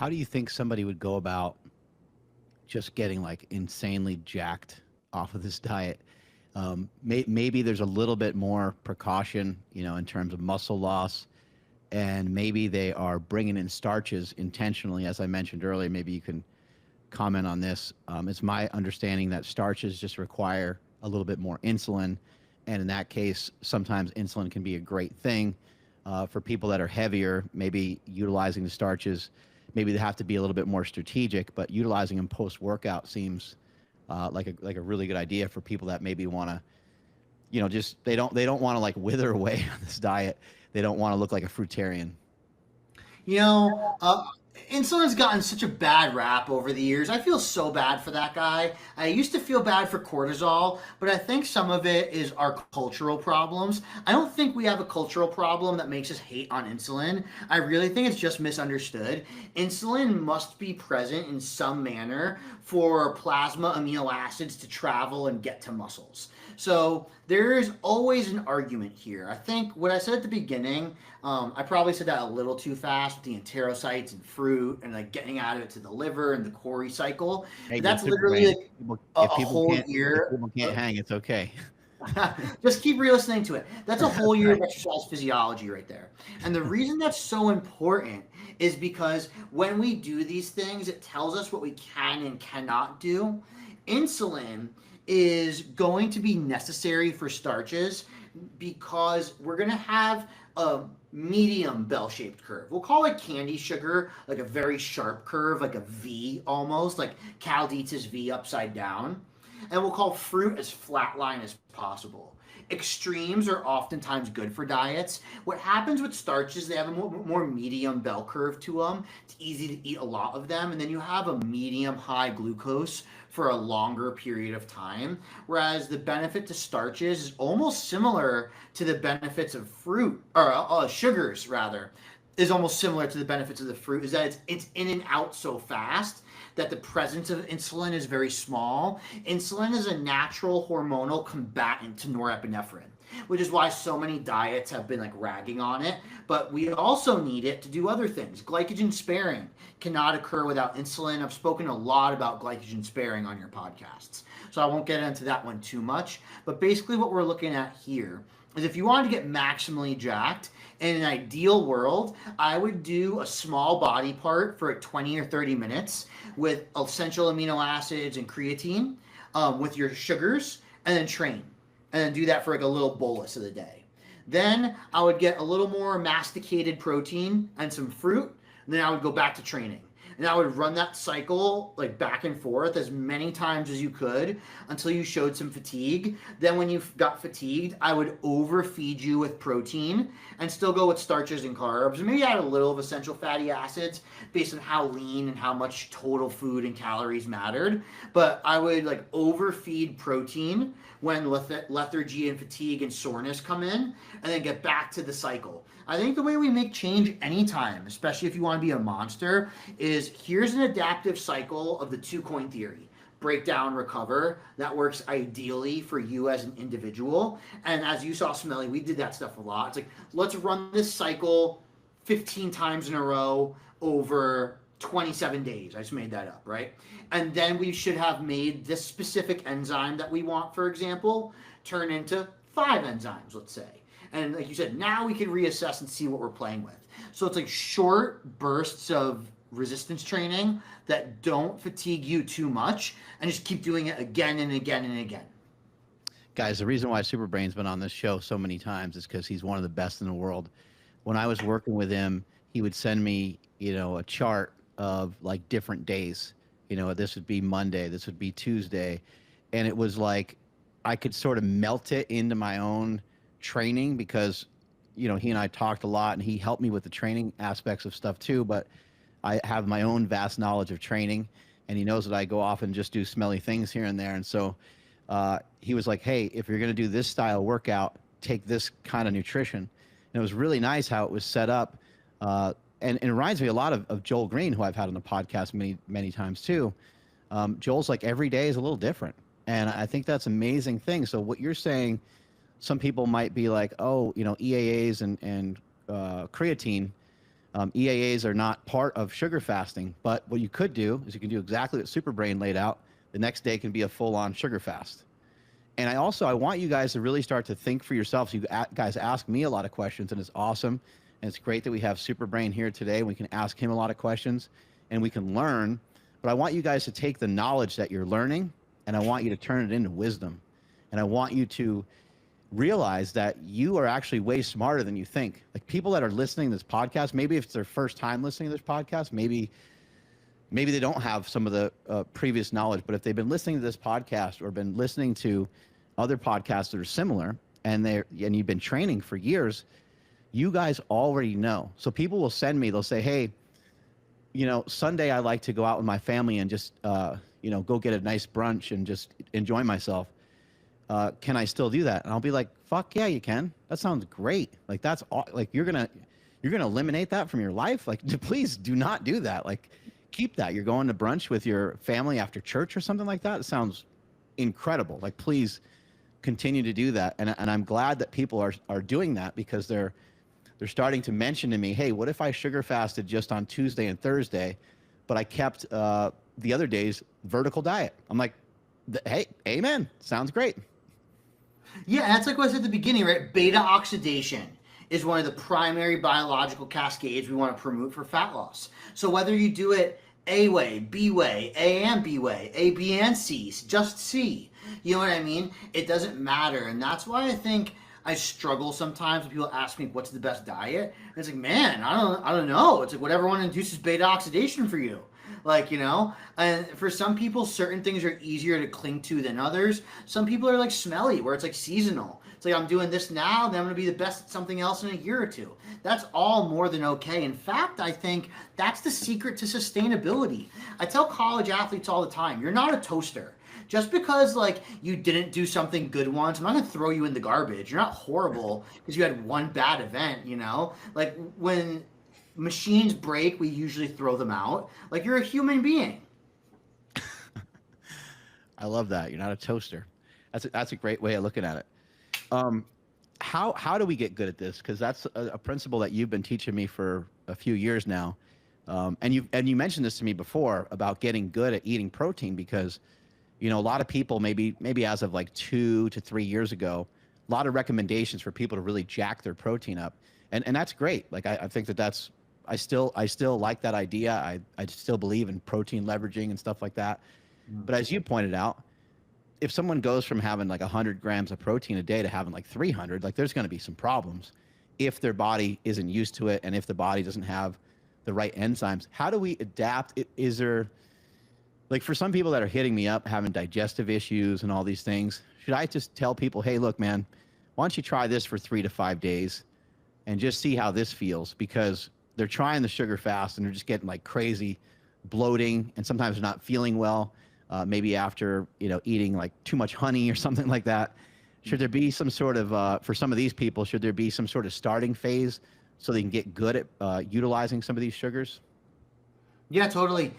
how do you think somebody would go about just getting like insanely jacked off of this diet? Maybe there's a little bit more precaution, in terms of muscle loss, and maybe they are bringing in starches intentionally, as I mentioned earlier. Maybe you can comment on this. It's my understanding that starches just require a little bit more insulin, and in that case, sometimes insulin can be a great thing. For people that are heavier, maybe utilizing the starches, maybe they have to be a little bit more strategic, but utilizing them post workout seems like a really good idea for people that maybe want to, just they don't want to like wither away on this diet. They don't want to look like a fruitarian. You know, insulin's gotten such a bad rap over the years. I feel so bad for that guy. I used to feel bad for cortisol, but I think some of it is our cultural problems. I don't think we have a cultural problem that makes us hate on insulin. I really think it's just misunderstood. Insulin must be present in some manner for plasma amino acids to travel and get to muscles. So there is always an argument here. I think what I said at the beginning, I probably said that a little too fast with the enterocytes and fruit and like getting out of it to the liver and the Cori cycle. Hey, But you're that's super literally brain. like People, a whole if year. people can't hang, it's okay. Just keep re-listening to it. That's a whole year of Right. exercise physiology right there. And the reason that's so important is because when we do these things, it tells us what we can and cannot do. Insulin is going to be necessary for starches because we're going to have a medium bell-shaped curve. We'll call it candy sugar, like a very sharp curve, like a V almost, like Cal Dietz's V upside down. And we'll call fruit as flat line as possible. Extremes are oftentimes good for diets. What happens with starches, they have a more medium bell curve to them. It's easy to eat a lot of them, and then you have a medium high glucose for a longer period of time. Whereas the benefit to starches is almost similar to the benefits of fruit, or sugars rather, is almost similar to the benefits of the fruit, is that it's in and out so fast that the presence of insulin is very small. Insulin is a natural hormonal combatant to norepinephrine, which is why so many diets have been like ragging on it. But we also need it to do other things. Glycogen sparing cannot occur without insulin. I've spoken a lot about glycogen sparing on your podcasts, so I won't get into that one too much. But basically, what we're looking at here is if you wanted to get maximally jacked, in an ideal world, I would do a small body part for 20 or 30 minutes with essential amino acids and creatine, with your sugars, and then train. And then do that for like a little bolus of the day. Then I would get a little more masticated protein and some fruit. And then I would go back to training. And I would run that cycle like back and forth as many times as you could until you showed some fatigue. Then when you got fatigued, I would overfeed you with protein and still go with starches and carbs, and maybe add a little of essential fatty acids based on how lean and how much total food and calories mattered. But I would like overfeed protein when lethargy and fatigue and soreness come in, and then get back to the cycle. I think the way we make change anytime, especially if you want to be a monster, is here's an adaptive cycle of the two coin theory: break down, recover. That works ideally for you as an individual. And as you saw, Smelly, we did that stuff a lot. It's like, let's run this cycle 15 times in a row over 27 days. I just made that up, right? And then we should have made this specific enzyme that we want, for example, turn into 5 enzymes, let's say. And like you said, now we can reassess and see what we're playing with. So it's like short bursts of resistance training that don't fatigue you too much, and just keep doing it again and again and again. Guys, the reason why Superbrain's been on this show so many times is because he's one of the best in the world. When I was working with him, he would send me, a chart of like different days. This would be Monday, this would be Tuesday. And it was like I could sort of melt it into my own training because, he and I talked a lot and he helped me with the training aspects of stuff too. But I have my own vast knowledge of training, and he knows that I go off and just do smelly things here and there. And so he was like, hey, if you're going to do this style workout, take this kind of nutrition. And it was really nice how it was set up. And it reminds me a lot of Joel Green, who I've had on the podcast many, many times too. Joel's like every day is a little different. And I think that's an amazing thing. So what you're saying, some people might be like, oh, EAAs and creatine, EAAs are not part of sugar fasting, but what you could do is you can do exactly what Superbrain laid out. The next day can be a full-on sugar fast. And I want you guys to really start to think for yourselves. You guys ask me a lot of questions, and it's awesome. And it's great that we have Superbrain here today. We can ask him a lot of questions, and we can learn. But I want you guys to take the knowledge that you're learning, and I want you to turn it into wisdom. And I want you to realize that you are actually way smarter than you think. Like people that are listening to this podcast, maybe if it's their first time listening to this podcast, maybe they don't have some of the previous knowledge, but if they've been listening to this podcast or been listening to other podcasts that are similar and you've been training for years, you guys already know. So people will send me, they'll say, hey, Sunday I like to go out with my family and just, go get a nice brunch and just enjoy myself. Can I still do that? And I'll be like, fuck yeah, you can. That sounds great. Like you're going to eliminate that from your life. Like, please do not do that. Like, keep that. You're going to brunch with your family after church or something like that. It sounds incredible. Like, please continue to do that. And I'm glad that people are doing that because they're starting to mention to me, hey, what if I sugar fasted just on Tuesday and Thursday, but I kept the other days vertical diet? I'm like, hey, amen. Sounds great. Yeah, that's like what I said at the beginning, right? Beta oxidation is one of the primary biological cascades we want to promote for fat loss. So whether you do it A way, B way, A and B way, A, B, and C, just C, you know what I mean? It doesn't matter. And that's why I think I struggle sometimes when people ask me what's the best diet. And it's like, man, I don't know. It's like whatever one induces beta oxidation for you. And for some people, certain things are easier to cling to than others. Some people are like smelly, where it's like seasonal. It's like, I'm doing this now, then I'm going to be the best at something else in a year or two. That's all more than okay. In fact, I think that's the secret to sustainability. I tell college athletes all the time, you're not a toaster. Just because you didn't do something good once, I'm not going to throw you in the garbage. You're not horrible because you had one bad event, Like when machines break, we usually throw them out. Like you're a human being. I love that. You're not a toaster. That's a great way of looking at it. How do we get good at this? Because that's a principle that you've been teaching me for a few years now. And you mentioned this to me before about getting good at eating protein because, a lot of people maybe as of 2 to 3 years ago, a lot of recommendations for people to really jack their protein up. And that's great. Like I think that's I still like that idea. I still believe in protein leveraging and stuff like that. But as you pointed out, if someone goes from having 100 grams of protein a day to having 300, there's going to be some problems if their body isn't used to it and if the body doesn't have the right enzymes. How do we adapt? Is there, for some people that are hitting me up having digestive issues and all these things, should I just tell people, hey, look, man, why don't you try this for 3 to 5 days and just see how this feels? Because they're trying the sugar fast and they're just getting crazy bloating and sometimes they're not feeling well. Maybe after, eating too much honey or something like that. Should there be some sort of, for some of these people, should there be some sort of starting phase so they can get good at utilizing some of these sugars? Yeah, totally.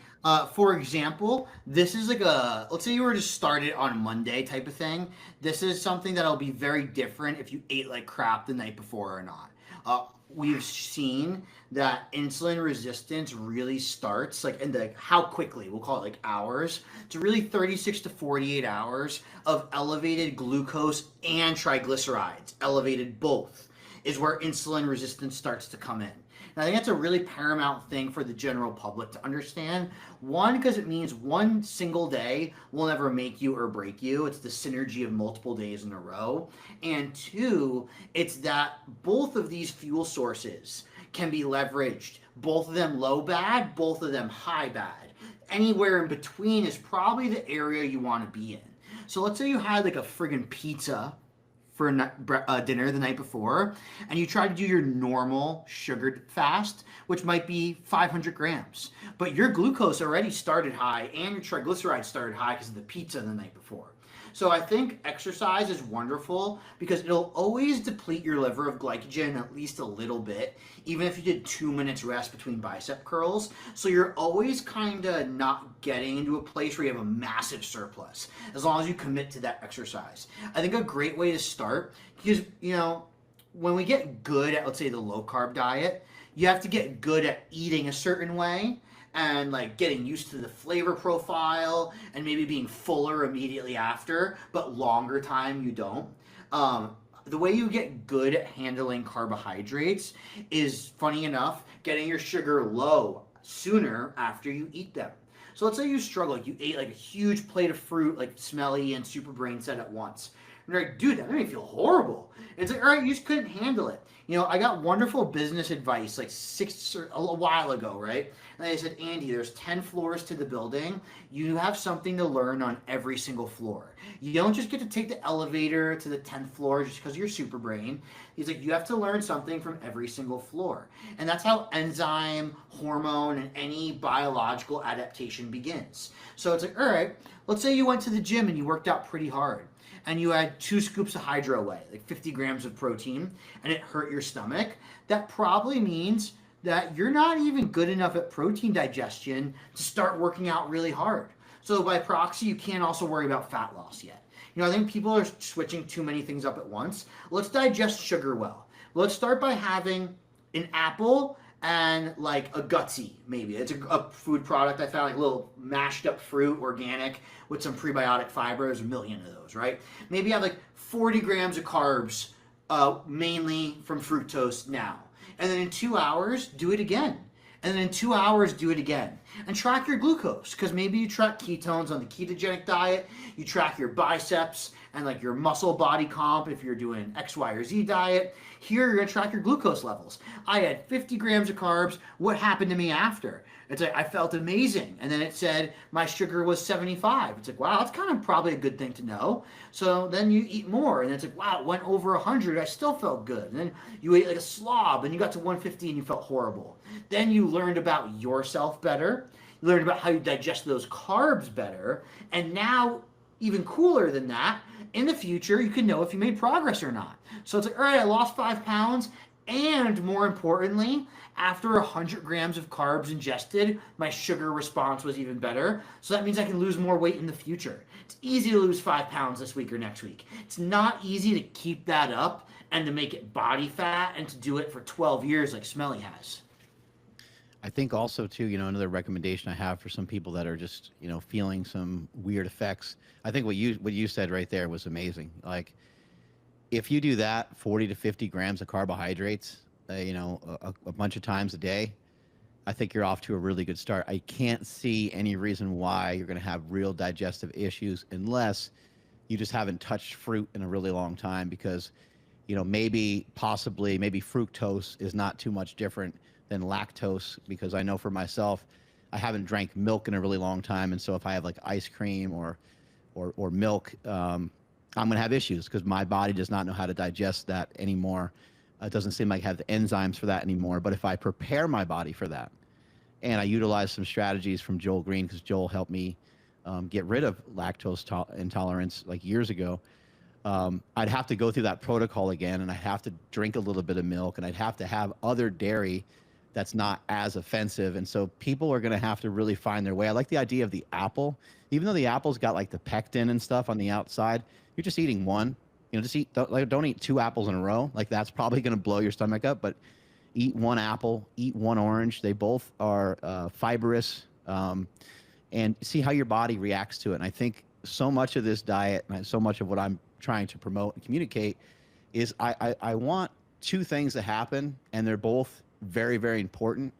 For example, this is let's say you were to start it on Monday type of thing. This is something that'll be very different if you ate like crap the night before or not. We've seen that insulin resistance really starts in how quickly, we'll call it hours, to really 36 to 48 hours of elevated glucose and triglycerides, elevated both, is where insulin resistance starts to come in. And I think that's a really paramount thing for the general public to understand. One, because it means one single day will never make you or break you. It's the synergy of multiple days in a row. And two, it's that both of these fuel sources can be leveraged. Both of them low bad, both of them high bad. Anywhere in between is probably the area you want to be in. So let's say you had a friggin' pizza for dinner the night before, and you try to do your normal sugared fast, which might be 500 grams. But your glucose already started high and your triglycerides started high because of the pizza the night before. So I think exercise is wonderful because it'll always deplete your liver of glycogen at least a little bit, even if you did 2 minutes rest between bicep curls. So you're always kind of not getting into a place where you have a massive surplus, as long as you commit to that exercise. I think a great way to start, because, when we get good at, let's say, the low carb diet, You have to get good at eating a certain way and like getting used to the flavor profile and maybe being fuller immediately after, but longer time you don't. The way you get good at handling carbohydrates is, funny enough, getting your sugar low sooner after you eat them. So let's say you struggle, like you ate like a huge plate of fruit, like Smelly and Super Brain said at once. And you're like, dude, that made me feel horrible. And it's like, all right, you just couldn't handle it. You know, I got wonderful business advice like a while ago, right? And they said, Andy, there's 10 floors to the building. You have something to learn on every single floor. You don't just get to take the elevator to the 10th floor just because you're super brain. He's like, you have to learn something from every single floor. And that's how enzyme, hormone, and any biological adaptation begins. So it's like, all right, let's say you went to the gym and you worked out pretty hard and you had 2 scoops of Hydro Whey, like 50 grams of protein, and it hurt your stomach. That probably means that you're not even good enough at protein digestion to start working out really hard. So by proxy, you can't also worry about fat loss yet. You know, I think people are switching too many things up at once. Let's digest sugar well. Let's start by having an apple and like a gutsy, maybe. It's a food product I found, like a little mashed up fruit, organic, with some prebiotic fiber. There's a million of those, right? Maybe have like 40 grams of carbs, mainly from fructose now. And then in 2 hours, do it again. And then in 2 hours, do it again. And track your glucose, because maybe you track ketones on the ketogenic diet, you track your biceps and like your muscle body comp if you're doing X, Y, or Z diet. Here, you're gonna track your glucose levels. I had 50 grams of carbs. What happened to me after? It's like, I felt amazing. And then it said my sugar was 75. It's like, wow, that's kind of probably a good thing to know. So then you eat more. And it's like, wow, it went over 100. I still felt good. And then you ate like a slob and you got to 150 and you felt horrible. Then you learned about yourself better. You learned about how you digest those carbs better. And now, even cooler than that, in the future, you can know if you made progress or not. So it's like, all right, I lost 5 pounds. And more importantly, after 100 grams of carbs ingested, my sugar response was even better. So that means I can lose more weight in the future. It's easy to lose 5 pounds this week or next week. It's not easy to keep that up and to make it body fat and to do it for 12 years like Smelly has. I think also too, you know, another recommendation I have for some people that are just, you know, feeling some weird effects. I think what you said right there was amazing. Like, if you do that 40 to 50 grams of carbohydrates, you know, a bunch of times a day, I think you're off to a really good start. I can't see any reason why you're going to have real digestive issues unless you just haven't touched fruit in a really long time, because, you know, maybe fructose is not too much different than lactose, because I know for myself, I haven't drank milk in a really long time. And so if I have like ice cream or milk, I'm going to have issues because my body does not know how to digest that anymore. It doesn't seem like I have the enzymes for that anymore. But if I prepare my body for that, and I utilize some strategies from Joel Green, because Joel helped me get rid of lactose intolerance like years ago, I'd have to go through that protocol again, and I'd have to drink a little bit of milk, and I'd have to have other dairy that's not as offensive. And so people are going to have to really find their way. I like the idea of the apple. Even though the apple's got like the pectin and stuff on the outside, you're just eating one. You know, just don't eat 2 apples in a row. Like, that's probably going to blow your stomach up. But eat 1 apple, eat 1 orange. They both are fibrous, and see how your body reacts to it. And I think so much of this diet, and so much of what I'm trying to promote and communicate, is I want 2 things to happen, and they're both very, very important.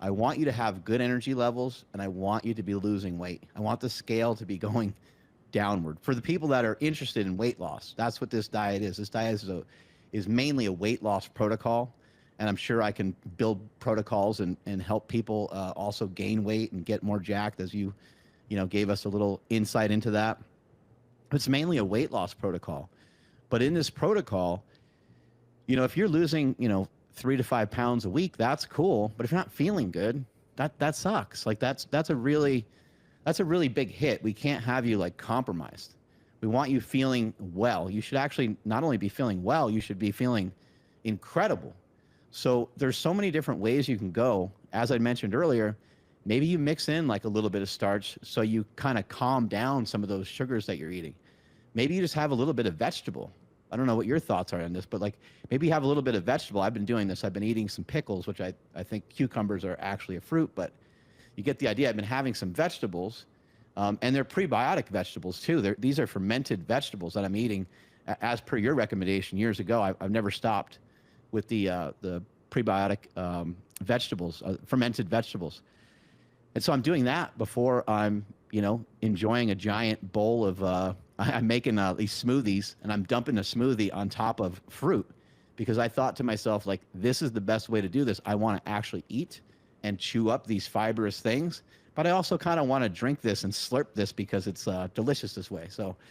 I want you to have good energy levels, and I want you to be losing weight. I want the scale to be going downward. For the people that are interested in weight loss, that's what this diet is. This diet is mainly a weight loss protocol, and I'm sure I can build protocols and help people also gain weight and get more jacked, as you gave us a little insight into that. It's mainly a weight loss protocol. But in this protocol, if you're losing, 3 to 5 pounds a week, that's cool. But if you're not feeling good, that sucks. Like, that's a really big hit. We can't have you like compromised. We want you feeling well. You should actually not only be feeling well, you should be feeling incredible. So there's so many different ways you can go. As I mentioned earlier, maybe you mix in like a little bit of starch so you kind of calm down some of those sugars that you're eating. Maybe you just have a little bit of vegetable. I don't know what your thoughts are on this, but like maybe have a little bit of vegetable. I've been doing this. I've been eating some pickles, which I think cucumbers are actually a fruit, but you get the idea. I've been having some vegetables, and they're prebiotic vegetables too. These are fermented vegetables that I'm eating, as per your recommendation years ago. I've never stopped with the prebiotic vegetables, fermented vegetables. And so I'm doing that before I'm, enjoying a giant bowl of, I'm making these smoothies, and I'm dumping a smoothie on top of fruit, because I thought to myself, like, this is the best way to do this. I want to actually eat and chew up these fibrous things, but I also kind of want to drink this and slurp this because it's delicious this way. So